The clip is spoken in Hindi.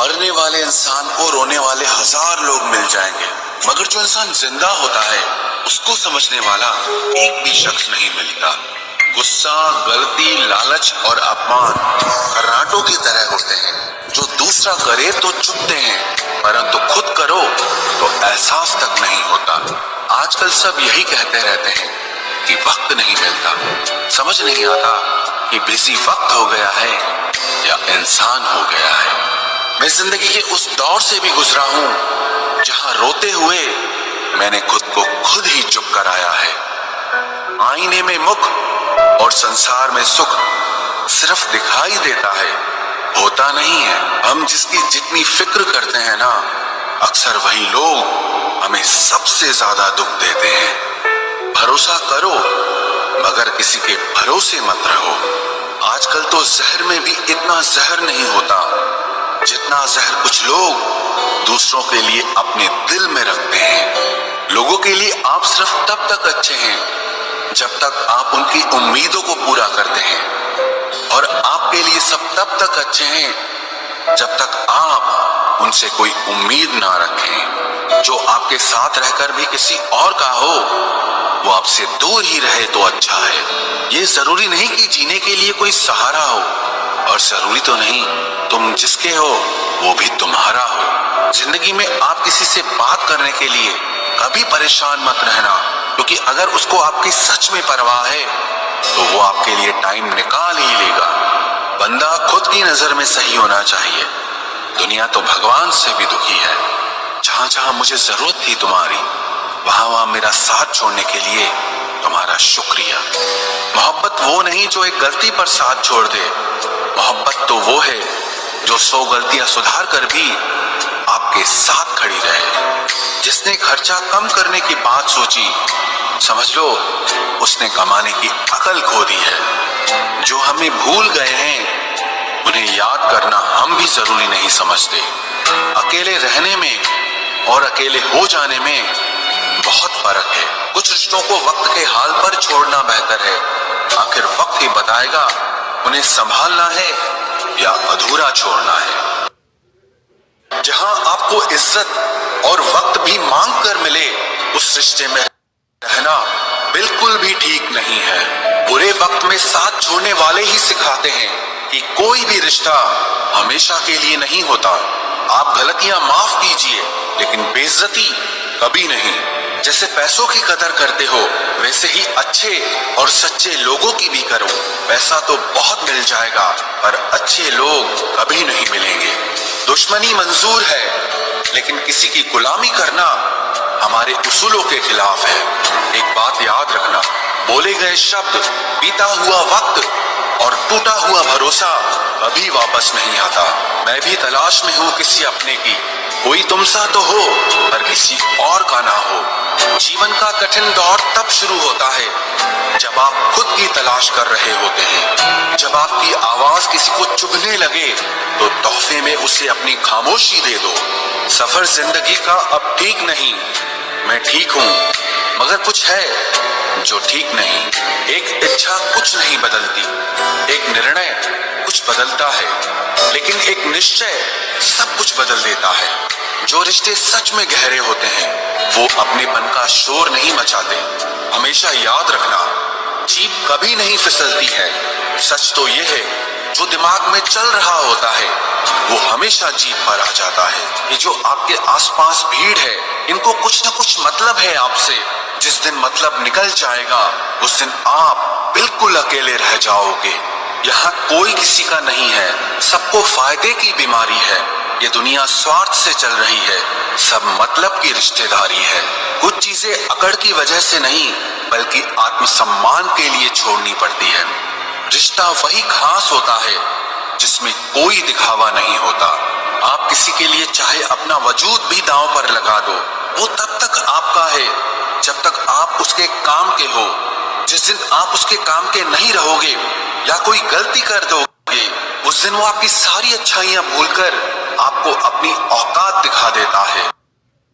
मरने वाले इंसान को रोने वाले हजार लोग मिल जाएंगे, मगर जो इंसान जिंदा होता है उसको समझने वाला एक भी शख्स नहीं मिलता। गुस्सा, गलती, लालच और अपमान खर्राटों की तरह होते हैं जो दूसरा करे तो चुभते हैं, परंतु खुद करो तो एहसास तक नहीं होता। आजकल सब यही कहते रहते हैं कि वक्त नहीं मिलता। समझ नहीं आता कि बिजी वक्त हो गया है या इंसान हो गया है। मैं जिंदगी के उस दौर से भी गुजरा हूं जहां रोते हुए मैंने खुद को खुद ही चुप कराया है। आईने में मुख और संसार में सुख सिर्फ दिखाई देता है, होता नहीं है। हम जिसकी जितनी फिक्र करते हैं ना, अक्सर वही लोग हमें सबसे ज्यादा दुख देते हैं। भरोसा करो मगर किसी के भरोसे मत रहो। आजकल तो जहर में भी इतना जहर नहीं होता जितना जहर कुछ लोग दूसरों के लिए अपने दिल में रखते हैं। लोगों के लिए आप सिर्फ तब तक अच्छे हैं जब तक आप उनकी उम्मीदों को पूरा करते हैं, और आपके लिए सब तब तक अच्छे हैं जब तक आप उनसे कोई उम्मीद ना रखें। जो आपके साथ रहकर भी किसी और का हो वो आपसे दूर ही रहे तो अच्छा है। ये जरूरी नहीं कि जीने के लिए कोई सहारा हो, और जरूरी तो नहीं तुम जिसके हो वो भी तुम्हारा हो। जिंदगी में आप किसी से बात करने के लिए कभी परेशान मत रहना, क्योंकि अगर उसको आपकी सच में परवाह है तो वो आपके लिए टाइम निकाल ही लेगा। बंदा खुद की नजर में सही होना चाहिए। दुनिया तो भगवान से भी दुखी है। जहां जहां मुझे जरूरत थी तुम्हारी, वहां वहां मेरा साथ छोड़ने के लिए तुम्हारा शुक्रिया। मोहब्बत वो नहीं जो एक गलती पर साथ छोड़ दे, मोहब्बत तो वो है जो 100 गलतियां सुधार कर भी आपके साथ खड़ी रहे। जिसने खर्चा कम करने की बात सोची, समझ लो उसने कमाने की अकल खो दी है। जो हमें भूल गए हैं उन्हें याद करना हम भी जरूरी नहीं समझते। अकेले रहने में और अकेले हो जाने में बहुत फर्क है। कुछ रिश्तों को वक्त के हाल पर छोड़ना बेहतर है। आखिर वक्त ही बताएगा उन्हें संभालना है या अधूरा छोड़ना है। जहां आपको इज्जत और वक्त भी मांग कर मिले, उस रिश्ते में रहना बिल्कुल भी ठीक नहीं है। बुरे वक्त में साथ छोड़ने वाले ही सिखाते हैं कि कोई भी रिश्ता हमेशा के लिए नहीं होता। आप गलतियां माफ कीजिए लेकिन बेइज्जती कभी नहीं। जैसे पैसों की कदर करते हो वैसे ही अच्छे और सच्चे लोगों की भी करो। पैसा तो बहुत मिल जाएगा पर अच्छे लोग कभी नहीं मिलेंगे। दुश्मनी मंजूर है लेकिन किसी की गुलामी करना हमारे उसूलों के खिलाफ है। एक बात याद रखना, बोले गए शब्द, बीता हुआ वक्त और टूटा हुआ भरोसा कभी वापस नहीं आता। मैं भी तलाश में हूँ किसी अपने की, कोई तुमसा तो हो पर किसी और का ना हो। जीवन का कठिन दौर तब शुरू होता है जब आप खुद की तलाश कर रहे होते हैं। जब आपकी आवाज किसी को चुभने लगे तो तोहफे में उसे अपनी खामोशी दे दो। सफर जिंदगी का अब ठीक नहीं, मैं ठीक हूँ मगर कुछ है जो ठीक नहीं। एक इच्छा कुछ नहीं बदलती, एक निर्णय कुछ बदलता है, लेकिन एक निश्चय सब कुछ बदल देता है। जो रिश्ते सच में गहरे होते हैं वो अपनेपन का शोर नहीं मचाते। हमेशा याद रखना, जीप कभी नहीं फिसलती है। सच तो ये है जो दिमाग में चल रहा होता है वो हमेशा जीप पर आ जाता है। ये जो आपके आसपास भीड़ है इनको कुछ न कुछ मतलब है आपसे। जिस दिन मतलब निकल जाएगा उस दिन आप बिल्कुल अकेले रह जाओगे। यहाँ कोई किसी का नहीं है, सबको फायदे की बीमारी है। ये दुनिया स्वार्थ से चल रही है, सब मतलब की रिश्तेदारी है। कुछ चीजें अकड़ की वजह से नहीं बल्कि आत्मसम्मान के लिए छोड़नी पड़ती है। रिश्ता वही खास होता है जिसमें कोई दिखावा नहीं होता। आप किसी के लिए चाहे अपना वजूद भी दांव पर लगा दो, वो तब तक आपका है जब तक आप उसके काम के हो। जिस दिन आप उसके काम के नहीं रहोगे या कोई गलती कर दोगे, उस दिन वो आपकी सारी अच्छाइयां भूलकर आपको अपनी औकात दिखा देता है।